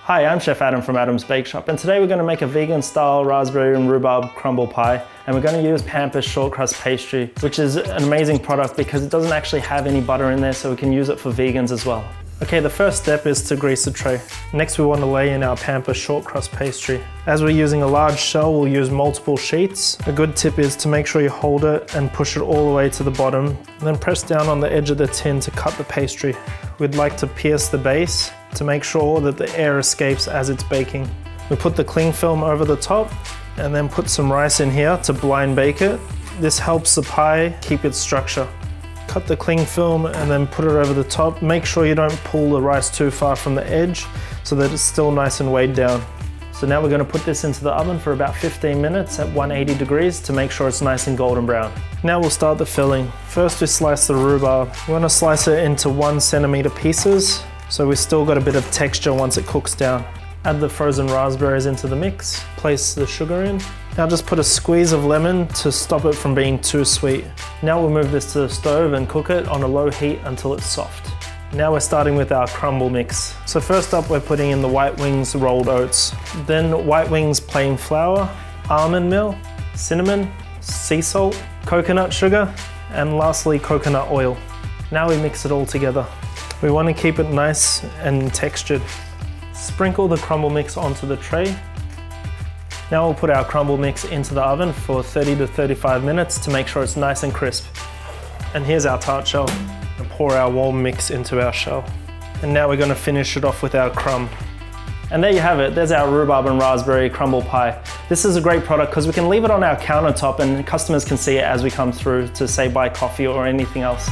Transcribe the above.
Hi, I'm Chef Adam from Adam's Bake Shop, and today we're going to make a vegan-style raspberry and rhubarb crumble pie, and we're going to use Pampas Shortcrust pastry, which is an amazing product because it doesn't actually have any butter in there, so we can use it for vegans as well. Okay, the first step is to grease the tray. Next, we want to lay in our Pampas Shortcrust pastry. As we're using a large shell, we'll use multiple sheets. A good tip is to make sure you hold it and push it all the way to the bottom, and then press down on the edge of the tin to cut the pastry. We'd like to pierce the base to make sure that the air escapes as it's baking. We put the cling film over the top and then put some rice in here to blind bake it. This helps the pie keep its structure. Cut the cling film and then put it over the top. Make sure you don't pull the rice too far from the edge so that it's still nice and weighed down. So now we're going to put this into the oven for about 15 minutes at 180 degrees to make sure it's nice and golden brown. Now we'll start the filling. First we slice the rhubarb. We want to slice it into 1 centimeter pieces so we've still got a bit of texture once it cooks down. Add the frozen raspberries into the mix. Place the sugar in. Now just put a squeeze of lemon to stop it from being too sweet. Now we'll move this to the stove and cook it on a low heat until it's soft. Now we're starting with our crumble mix. So first up we're putting in the White Wings rolled oats, then White Wings plain flour, almond meal, cinnamon, sea salt, coconut sugar, and lastly coconut oil. Now we mix it all together. We want to keep it nice and textured. Sprinkle the crumble mix onto the tray. Now we'll put our crumble mix into the oven for 30 to 35 minutes to make sure it's nice and crisp. And here's our tart shell. We'll pour our warm mix into our shell. And now we're going to finish it off with our crumb. And there you have it, there's our rhubarb and raspberry crumble pie. This is a great product because we can leave it on our countertop and customers can see it as we come through to say buy coffee or anything else.